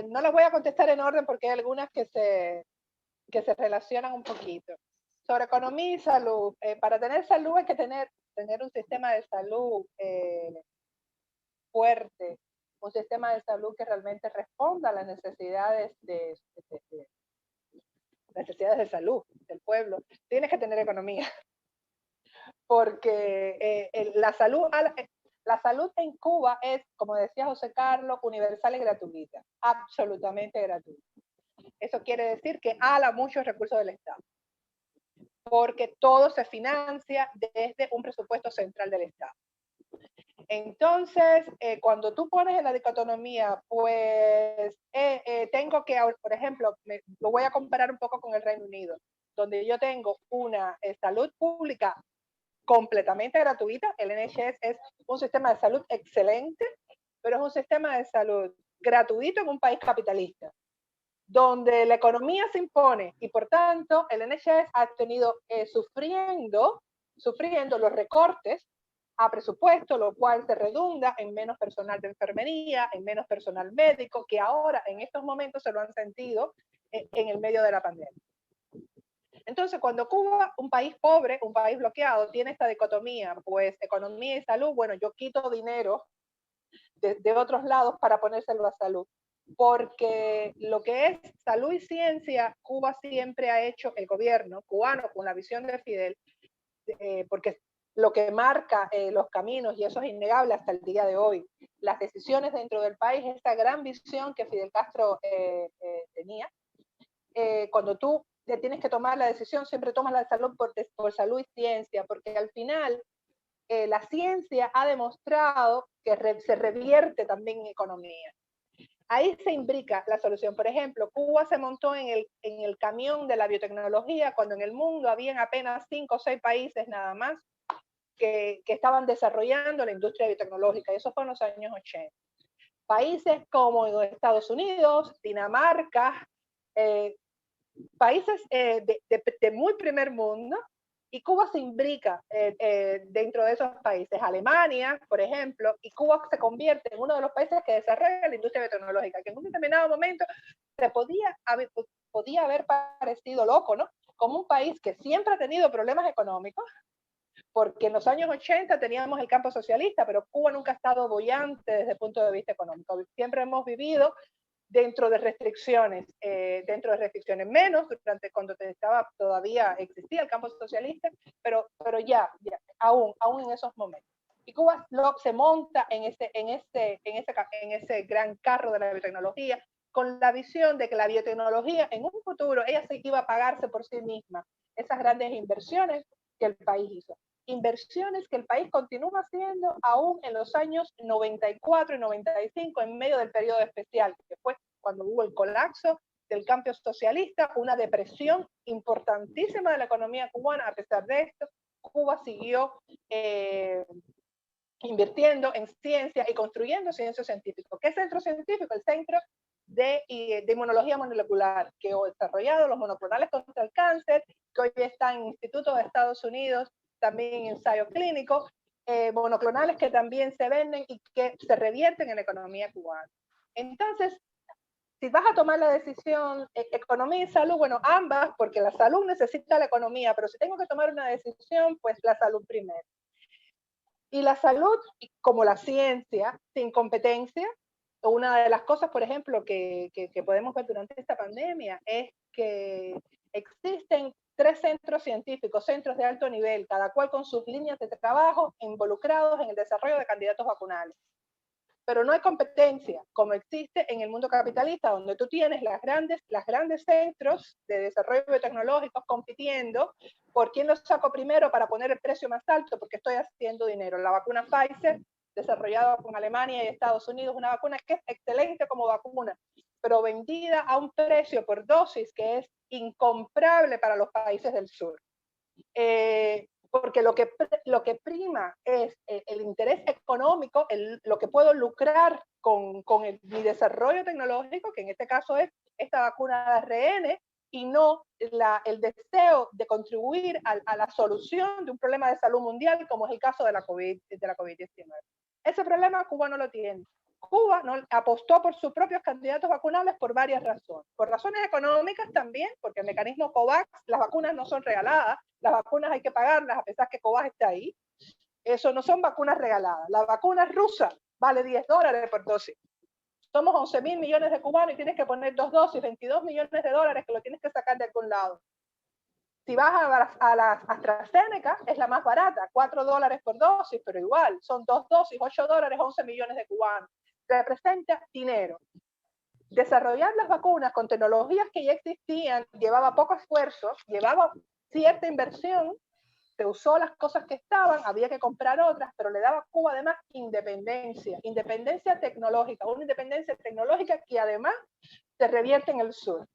no las voy a contestar en orden porque hay algunas que se relacionan un poquito. Sobre economía y salud. Para tener salud hay que tener un sistema de salud fuerte, un sistema de salud que realmente responda a las necesidades necesidades de salud del pueblo, tienes que tener economía. Porque la salud en Cuba es, como decía José Carlos, universal y gratuita, absolutamente gratuita. Eso quiere decir que ala muchos recursos del Estado, porque todo se financia desde un presupuesto central del Estado. Entonces, cuando tú pones en la dicotomía, pues tengo que, por ejemplo, lo voy a comparar un poco con el Reino Unido, donde yo tengo una salud pública completamente gratuita. El NHS es un sistema de salud excelente, pero es un sistema de salud gratuito en un país capitalista, donde la economía se impone y por tanto el NHS ha tenido sufriendo los recortes a presupuesto, lo cual se redunda en menos personal de enfermería, en menos personal médico, que ahora en estos momentos se lo han sentido en el medio de la pandemia. Entonces, cuando Cuba, un país pobre, un país bloqueado, tiene esta dicotomía, pues economía y salud, bueno, yo quito dinero de otros lados para ponérselo a salud. Porque lo que es salud y ciencia, Cuba siempre ha hecho, el gobierno cubano con la visión de Fidel, porque lo que marca los caminos, y eso es innegable hasta el día de hoy, las decisiones dentro del país, esta gran visión que Fidel Castro tenía, cuando tú tienes que tomar la decisión, siempre tomas la salud por salud y ciencia, porque al final la ciencia ha demostrado que se revierte también en economía. Ahí se imbrica la solución. Por ejemplo, Cuba se montó en el camión de la biotecnología cuando en el mundo habían apenas 5 o 6 países nada más que estaban desarrollando la industria biotecnológica, y eso fue en los años 80. Países como Estados Unidos, Dinamarca, países de muy primer mundo, y Cuba se imbrica dentro de esos países. Alemania, por ejemplo, y Cuba se convierte en uno de los países que desarrolla la industria biotecnológica, que en un determinado momento se podía haber parecido loco, ¿no? Como un país que siempre ha tenido problemas económicos, porque en los años 80 teníamos el campo socialista, pero Cuba nunca ha estado boyante desde el punto de vista económico. Siempre hemos vivido dentro de restricciones, menos durante cuando todavía existía el campo socialista, pero ya aún en esos momentos. Y Cuba se monta en ese gran carro de la biotecnología, con la visión de que la biotecnología en un futuro, ella se iba a pagarse por sí misma, esas grandes inversiones que el país hizo. Inversiones que el país continúa haciendo aún en los años 94 y 95, en medio del periodo especial, que fue cuando hubo el colapso del cambio socialista, una depresión importantísima de la economía cubana. A pesar de esto, Cuba siguió invirtiendo en ciencia y construyendo centro científico. ¿Qué centro científico? El Centro de Inmunología Molecular, que ha desarrollado los monoclonales contra el cáncer, que hoy está en institutos de Estados Unidos, también en ensayo clínico, monoclonales que también se venden y que se revierten en la economía cubana. Entonces, si vas a tomar la decisión, economía y salud, bueno, ambas, porque la salud necesita la economía, pero si tengo que tomar una decisión, pues la salud primero. Y la salud, como la ciencia, sin competencia, una de las cosas, por ejemplo, que podemos ver durante esta pandemia es que existen 3 centros científicos, centros de alto nivel, cada cual con sus líneas de trabajo involucrados en el desarrollo de candidatos vacunales. Pero no hay competencia, como existe en el mundo capitalista, donde tú tienes las grandes centros de desarrollo biotecnológico compitiendo por quién lo saco primero para poner el precio más alto, porque estoy haciendo dinero. La vacuna Pfizer, desarrollada con Alemania y Estados Unidos, una vacuna que es excelente como vacuna, pero vendida a un precio por dosis que es incomparable para los países del sur. Porque lo que prima es el interés económico, lo que puedo lucrar con mi desarrollo tecnológico, que en este caso es esta vacuna de ARN, y no el deseo de contribuir a la solución de un problema de salud mundial, como es el caso de la COVID-19. Ese problema Cuba no lo tiene. Cuba no apostó por sus propios candidatos vacunales por varias razones. Por razones económicas también, porque el mecanismo COVAX, las vacunas no son regaladas, las vacunas hay que pagarlas a pesar que COVAX está ahí. Eso no son vacunas regaladas. La vacuna rusa vale $10 por dosis. somos 11.000 millones de cubanos y tienes que poner 2 dosis, 22 millones de dólares que lo tienes que sacar de algún lado. Si vas a la AstraZeneca, es la más barata, 4 dólares por dosis, pero igual, son 2 dosis, 8 dólares, 11 millones de cubanos. Representa dinero. Desarrollar las vacunas con tecnologías que ya existían llevaba poco esfuerzo, llevaba cierta inversión, se usó las cosas que estaban, había que comprar otras, pero le daba a Cuba además independencia tecnológica, una independencia tecnológica que además se revierte en el sur,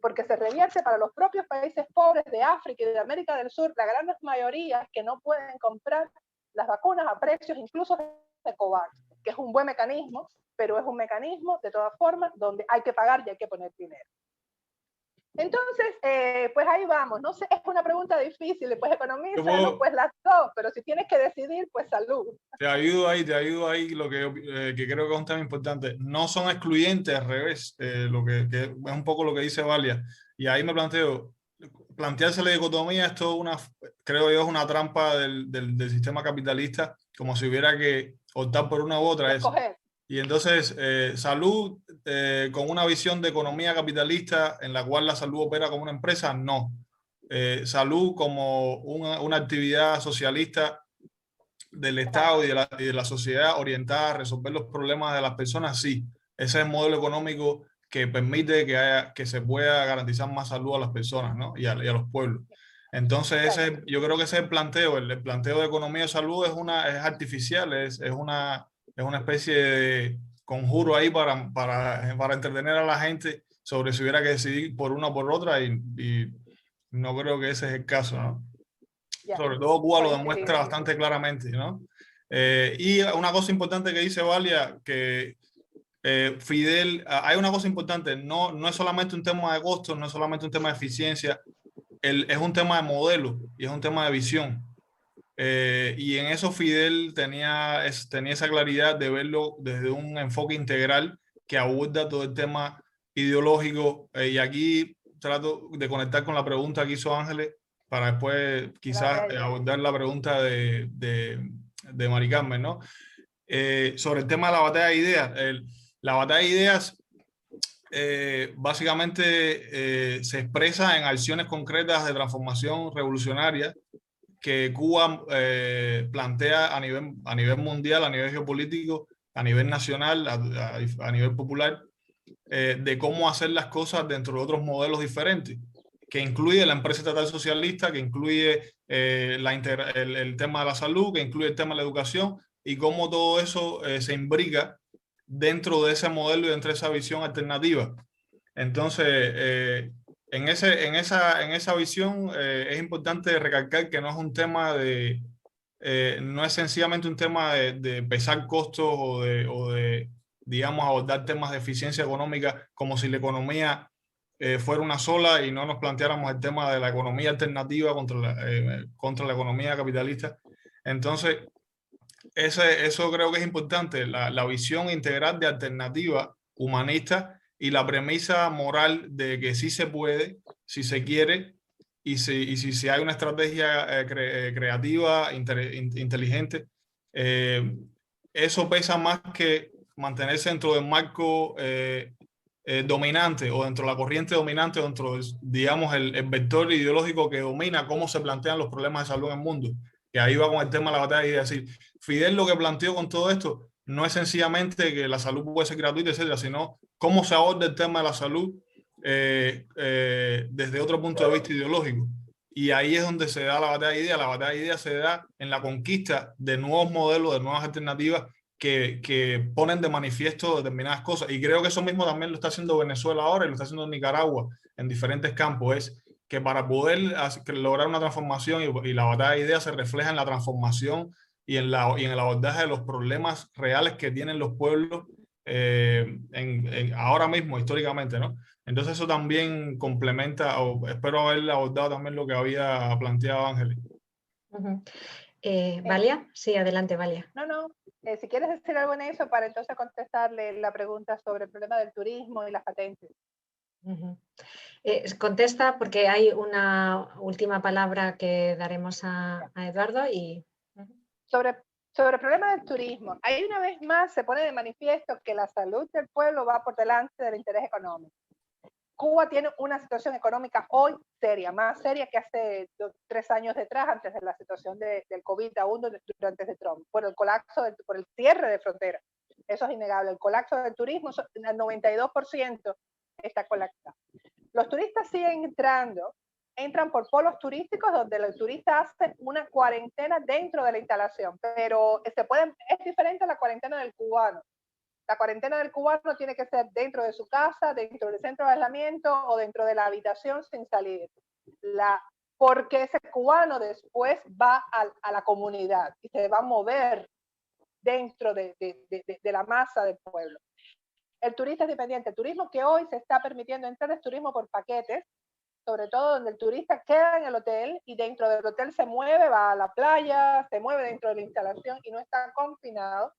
porque se revierte para los propios países pobres de África y de América del Sur, la gran mayoría que no pueden comprar las vacunas a precios incluso de COVAX, que es un buen mecanismo, pero es un mecanismo de todas formas donde hay que pagar y hay que poner dinero. Entonces, pues ahí vamos. No sé, es una pregunta difícil, pues economista, no, pues las dos, pero si tienes que decidir, pues salud. Te ayudo ahí lo que creo que es un tema importante. No son excluyentes, al revés, lo que es un poco lo que dice Valia. Y ahí me planteo, plantearse la dicotomía, esto creo yo es una trampa del sistema capitalista, como si hubiera que optar por una u otra. Escoger. Y entonces, salud con una visión de economía capitalista en la cual la salud opera como una empresa, no. Salud como una actividad socialista del Estado y de la sociedad orientada a resolver los problemas de las personas, sí. Ese es el modelo económico que permite que se pueda garantizar más salud a las personas, ¿no? y a los pueblos. Entonces, yo creo que ese es el planteo. El planteo de economía de salud es artificial, es una especie de conjuro ahí para entretener a la gente sobre si hubiera que decidir por una o por otra y no creo que ese es el caso, ¿no? Sobre todo Cuba lo demuestra bastante claramente, ¿no? Y una cosa importante que dice Valia, que Fidel, hay una cosa importante, no es solamente un tema de costos, no es solamente un tema de eficiencia, es un tema de modelo y es un tema de visión. Y en eso Fidel tenía esa claridad de verlo desde un enfoque integral que aborda todo el tema ideológico. Y aquí trato de conectar con la pregunta que hizo Ángeles para después quizás abordar la pregunta de Mari Carmen, ¿no? Sobre el tema de la batalla de ideas. La batalla de ideas básicamente se expresa en acciones concretas de transformación revolucionaria que Cuba plantea a nivel mundial, a nivel geopolítico, a nivel nacional, a nivel popular, de cómo hacer las cosas dentro de otros modelos diferentes, que incluye la empresa estatal socialista, que incluye el tema de la salud, que incluye el tema de la educación, y cómo todo eso se imbrica dentro de ese modelo y dentro de esa visión alternativa. Entonces, en esa visión es importante recalcar que no es un tema no es sencillamente un tema de pesar costos o de, digamos, abordar temas de eficiencia económica como si la economía fuera una sola y no nos planteáramos el tema de la economía alternativa contra la economía capitalista. Entonces, eso creo que es importante, la visión integral de alternativa humanista y la premisa moral de que sí se puede, si se quiere, y si hay una estrategia creativa, inteligente, eso pesa más que mantenerse dentro del marco dominante o dentro de la corriente dominante, dentro, digamos, el vector ideológico que domina cómo se plantean los problemas de salud en el mundo. Que ahí va con el tema de la batalla y decir, Fidel lo que planteó con todo esto no es sencillamente que la salud puede ser gratuita, etcétera, sino cómo se aborda el tema de la salud desde otro punto de vista ideológico. Y ahí es donde se da la batalla de ideas. La batalla de ideas se da en la conquista de nuevos modelos, de nuevas alternativas que ponen de manifiesto determinadas cosas. Y creo que eso mismo también lo está haciendo Venezuela ahora y lo está haciendo Nicaragua en diferentes campos. Es que para poder lograr una transformación y la batalla de ideas se refleja en la transformación y en el abordaje de los problemas reales que tienen los pueblos ahora mismo, históricamente, ¿no? Entonces eso también complementa, o espero haber abordado también lo que había planteado Ángeles. ¿Valia? Sí, adelante, Valia. No. Si quieres decir algo en eso para entonces contestarle la pregunta sobre el problema del turismo y las patentes. Contesta porque hay una última palabra que daremos a Eduardo y... Sobre el problema del turismo, ahí una vez más se pone de manifiesto que la salud del pueblo va por delante del interés económico. Cuba tiene una situación económica hoy seria, más seria que hace 3 años detrás, antes de la situación del COVID, aún durante de Trump, por el colapso, por el cierre de fronteras. Eso es innegable. El colapso del turismo, el 92% está colapsado. Los turistas siguen entrando, entran por polos turísticos donde el turista hace una cuarentena dentro de la instalación, pero es diferente a la cuarentena del cubano. La cuarentena del cubano tiene que ser dentro de su casa, dentro del centro de aislamiento o dentro de la habitación sin salir. Porque ese cubano después va a la comunidad y se va a mover dentro de la masa del pueblo. El turista es dependiente. El turismo que hoy se está permitiendo entrar es turismo por paquetes, sobre todo donde el turista queda en el hotel y dentro del hotel se mueve, va a la playa, se mueve dentro de la instalación y no está confinado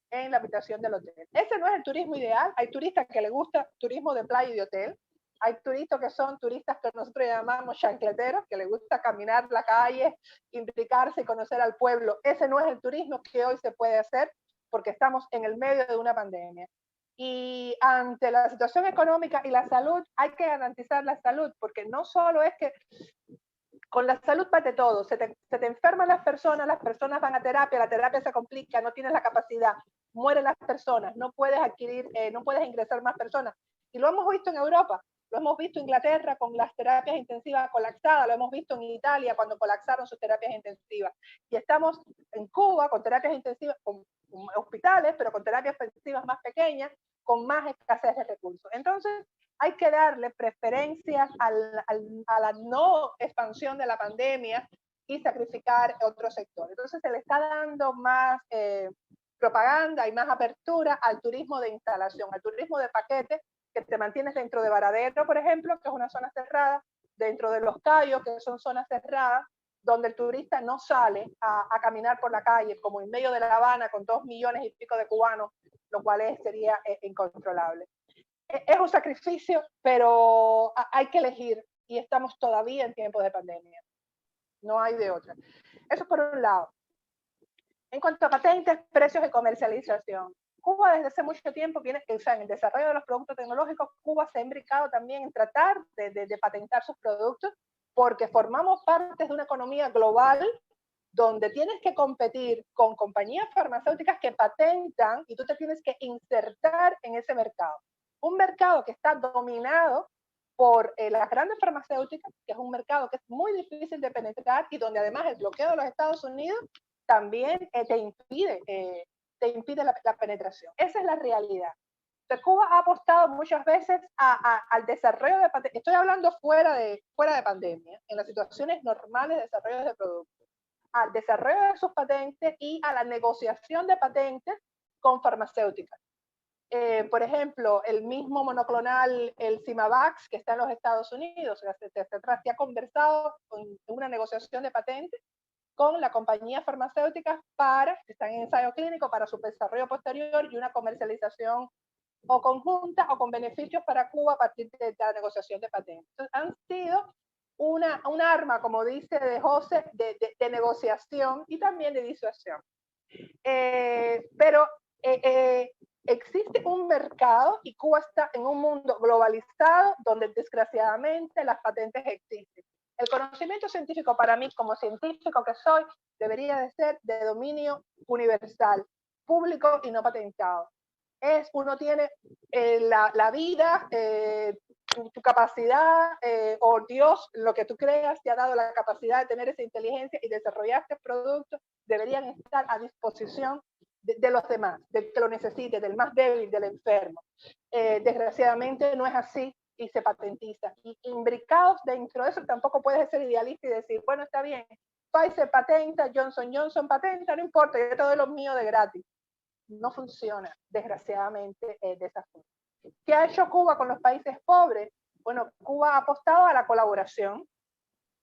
en la habitación del hotel. Ese no es el turismo ideal. Hay turistas que les gusta turismo de playa y de hotel. Hay turistas que son turistas que nosotros llamamos chancleteros, que les gusta caminar la calle, implicarse y conocer al pueblo. Ese no es el turismo que hoy se puede hacer porque estamos en el medio de una pandemia. Y ante la situación económica y la salud, hay que garantizar la salud, porque no solo es que con la salud va de todo, se te enferman las personas van a terapia, la terapia se complica, no tienes la capacidad, mueren las personas, no puedes adquirir, no puedes ingresar más personas. Y lo hemos visto en Europa, lo hemos visto en Inglaterra con las terapias intensivas colapsadas, lo hemos visto en Italia cuando colapsaron sus terapias intensivas. Y estamos en Cuba con terapias intensivas, con hospitales, pero con terapias intensivas más pequeñas, con más escasez de recursos. Entonces, hay que darle preferencias a la no expansión de la pandemia y sacrificar otro sector. Entonces, se le está dando más propaganda y más apertura al turismo de instalación, al turismo de paquete, que te mantienes dentro de Varadero, por ejemplo, que es una zona cerrada, dentro de Los Cayos, que son zonas cerradas, donde el turista no sale a caminar por la calle, como en medio de La Habana, con 2 millones y pico de cubanos, lo cual sería incontrolable. Es un sacrificio, pero hay que elegir y estamos todavía en tiempos de pandemia. No hay de otra. Eso por un lado. En cuanto a patentes, precios y comercialización, Cuba desde hace mucho tiempo viene, o sea, en el desarrollo de los productos tecnológicos, Cuba se ha imbricado también en tratar de patentar sus productos porque formamos parte de una economía global donde tienes que competir con compañías farmacéuticas que patentan y tú te tienes que insertar en ese mercado. Un mercado que está dominado por las grandes farmacéuticas, que es un mercado que es muy difícil de penetrar y donde además el bloqueo de los Estados Unidos también te impide la penetración. Esa es la realidad. Entonces, Cuba ha apostado muchas veces al desarrollo de patentes. Estoy hablando fuera de pandemia, en las situaciones normales de desarrollo de productos, al desarrollo de sus patentes y a la negociación de patentes con farmacéuticas. Por ejemplo, el mismo monoclonal, el Symavax, que está en los Estados Unidos, se ha conversado en una negociación de patentes con la compañía farmacéutica que están en ensayo clínico para su desarrollo posterior y una comercialización o conjunta o con beneficios para Cuba a partir de la negociación de patentes. Entonces, han sido un arma, como dice de José, de negociación y también de disuasión. Pero existe un mercado y Cuba está en un mundo globalizado donde desgraciadamente las patentes existen. El conocimiento científico para mí, como científico que soy, debería de ser de dominio universal, público y no patentado. Uno tiene la vida, tu capacidad, o Dios, lo que tú creas, te ha dado la capacidad de tener esa inteligencia y desarrollar estos productos, deberían estar a disposición de los demás, del que lo necesite, del más débil, del enfermo. Desgraciadamente no es así y se patentiza. Y imbricados dentro de eso tampoco puedes ser idealista y decir, bueno, está bien, Pfizer patenta, Johnson patenta, no importa, yo te doy los míos de gratis. No funciona, desgraciadamente, de esa forma. ¿Qué ha hecho Cuba con los países pobres? Bueno, Cuba ha apostado a la colaboración,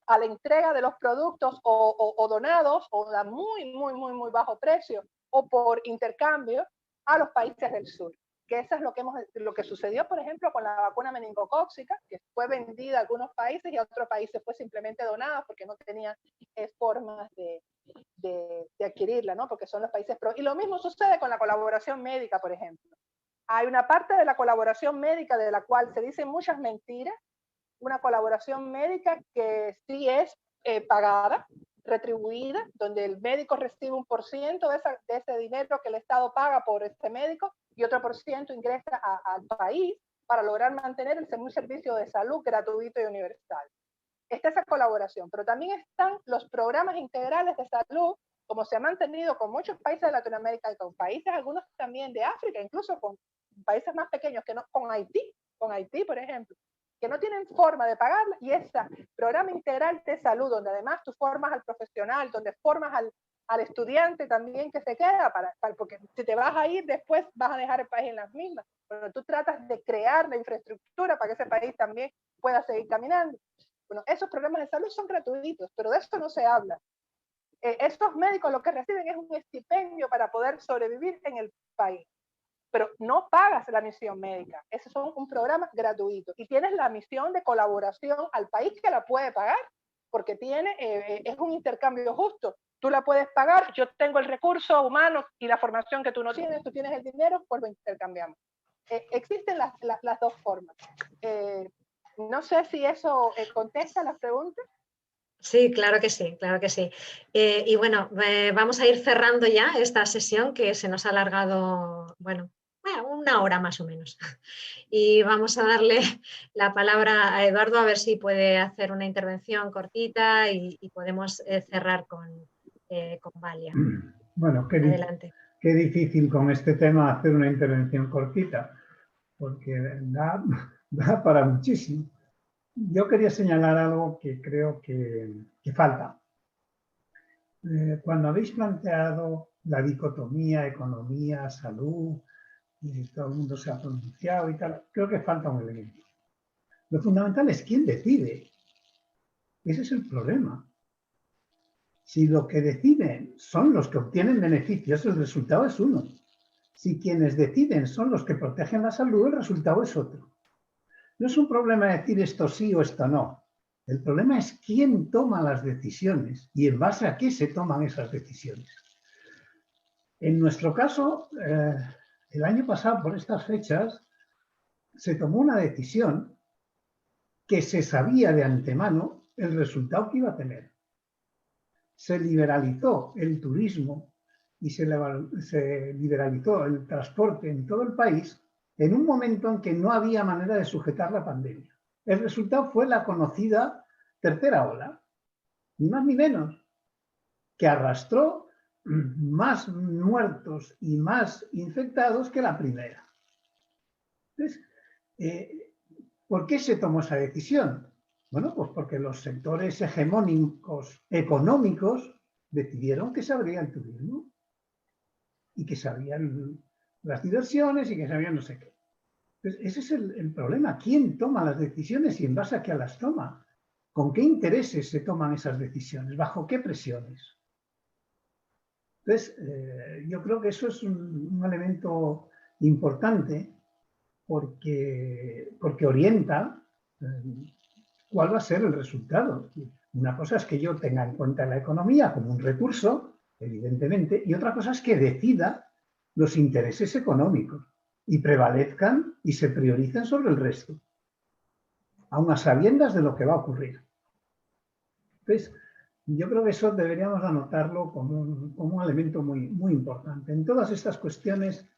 a la entrega de los productos o donados o a muy bajo precio o por intercambio a los países del sur. Que eso es lo que sucedió, por ejemplo, con la vacuna meningocócica, que fue vendida a algunos países y a otros países fue simplemente donada porque no tenía formas de de adquirirla, ¿no? Porque son los países pro. Y lo mismo sucede con la colaboración médica, por ejemplo. Hay una parte de la colaboración médica de la cual se dicen muchas mentiras, una colaboración médica que sí es pagada, retribuida, donde el médico recibe un % de ese dinero que el Estado paga por este médico y otro % ingresa al país para lograr mantener un servicio de salud gratuito y universal. Está esa colaboración, pero también están los programas integrales de salud, como se ha mantenido con muchos países de Latinoamérica y con países, algunos también de África, incluso con países más pequeños, que no, con Haití, por ejemplo, que no tienen forma de pagarla, y ese programa integral de salud, donde además tú formas al profesional, donde formas al estudiante también que se queda, porque si te vas a ir después vas a dejar el país en las mismas, pero tú tratas de crear la infraestructura para que ese país también pueda seguir caminando. Bueno, esos programas de salud son gratuitos, pero de eso no se habla. Estos médicos lo que reciben es un estipendio para poder sobrevivir en el país, pero no pagas la misión médica. Esos son un programa gratuito y tienes la misión de colaboración al país que la puede pagar, porque es un intercambio justo. Tú la puedes pagar, yo tengo el recurso humano y la formación que tú no tienes, tú tienes el dinero, pues lo intercambiamos. Existen las dos formas. No sé si eso contesta las preguntas. Sí, claro que sí, claro que sí. Y bueno, vamos a ir cerrando ya esta sesión que se nos ha alargado, bueno, una hora más o menos. Y vamos a darle la palabra a Eduardo a ver si puede hacer una intervención cortita y podemos cerrar con Valia. Bueno, adelante. Qué difícil con este tema hacer una intervención cortita, porque da para muchísimo. Yo quería señalar algo que creo que falta. Cuando habéis planteado la dicotomía economía, salud, y todo el mundo se ha pronunciado y tal, creo que falta un elemento. Lo fundamental es quién decide. Ese es el problema. Si lo que deciden son los que obtienen beneficios, el resultado es uno. Si quienes deciden son los que protegen la salud, el resultado es otro. No es un problema decir esto sí o esto no. El problema es quién toma las decisiones y en base a qué se toman esas decisiones. En nuestro caso, el año pasado, por estas fechas, se tomó una decisión que se sabía de antemano el resultado que iba a tener. Se liberalizó el turismo y se liberalizó el transporte en todo el país en un momento en que no había manera de sujetar la pandemia. El resultado fue la conocida tercera ola, ni más ni menos, que arrastró más muertos y más infectados que la primera. Entonces, ¿por qué se tomó esa decisión? Bueno, pues porque los sectores hegemónicos económicos decidieron que se abría el turismo y que se abrían las diversiones y que se abrían no sé qué. Entonces, ese es el problema. ¿Quién toma las decisiones y en base a qué las toma? ¿Con qué intereses se toman esas decisiones? ¿Bajo qué presiones? Entonces, yo creo que eso es un elemento importante porque orienta cuál va a ser el resultado. Una cosa es que yo tenga en cuenta la economía como un recurso, evidentemente, y otra cosa es que decida los intereses económicos y prevalezcan y se prioricen sobre el resto, aun a sabiendas de lo que va a ocurrir. Entonces, yo creo que eso deberíamos anotarlo como un elemento muy, muy importante. En todas estas cuestiones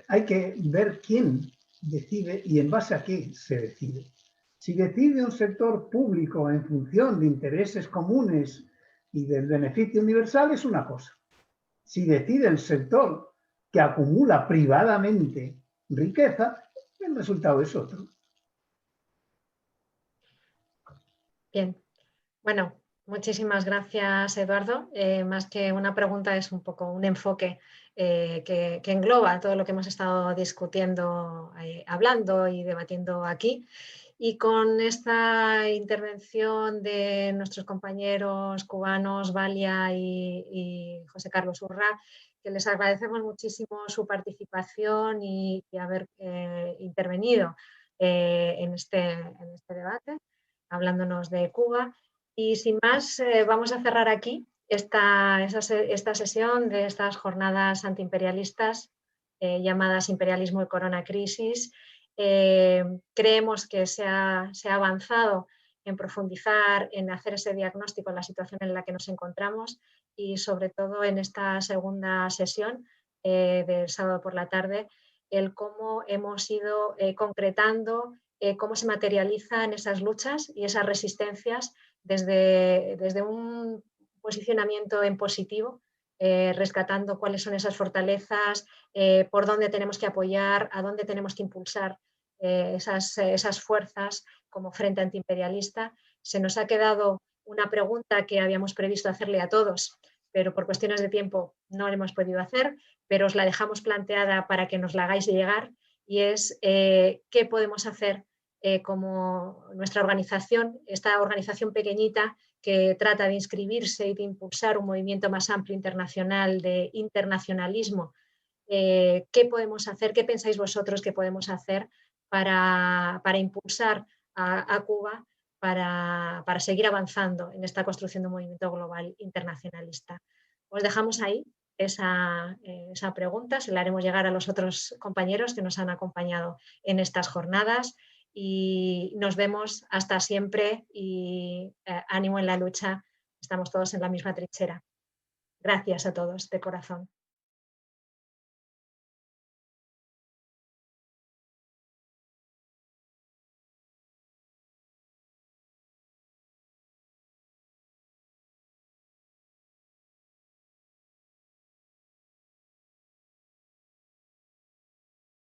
hay que ver quién decide y en base a qué se decide. Si decide un sector público en función de intereses comunes y del beneficio universal es una cosa. Si decide el sector que acumula privadamente riqueza, el resultado es otro. Bien, bueno, muchísimas gracias, Eduardo. Más que una pregunta, es un poco un enfoque que engloba todo lo que hemos estado discutiendo, hablando y debatiendo aquí. Y con esta intervención de nuestros compañeros cubanos, Valia y José Carlos Urra, que les agradecemos muchísimo su participación y haber intervenido en este debate, hablándonos de Cuba. Y sin más, vamos a cerrar aquí esta sesión de estas jornadas antiimperialistas llamadas Imperialismo y Corona Crisis. Creemos que se ha avanzado en profundizar, en hacer ese diagnóstico de la situación en la que nos encontramos y sobre todo en esta segunda sesión del sábado por la tarde, el cómo hemos ido concretando cómo se materializan esas luchas y esas resistencias desde un posicionamiento en positivo, rescatando cuáles son esas fortalezas, por dónde tenemos que apoyar, a dónde tenemos que impulsar esas fuerzas como Frente Antiimperialista. Se nos ha quedado una pregunta que habíamos previsto hacerle a todos, pero por cuestiones de tiempo no la hemos podido hacer, pero os la dejamos planteada para que nos la hagáis llegar, y es qué podemos hacer como nuestra organización, esta organización pequeñita que trata de inscribirse y de impulsar un movimiento más amplio internacional de internacionalismo. ¿Qué podemos hacer? ¿Qué pensáis vosotros que podemos hacer para impulsar a Cuba para seguir avanzando en esta construcción de un movimiento global internacionalista? Os dejamos ahí esa pregunta, se la haremos llegar a los otros compañeros que nos han acompañado en estas jornadas y nos vemos hasta siempre y ánimo en la lucha, estamos todos en la misma trinchera. Gracias a todos de corazón.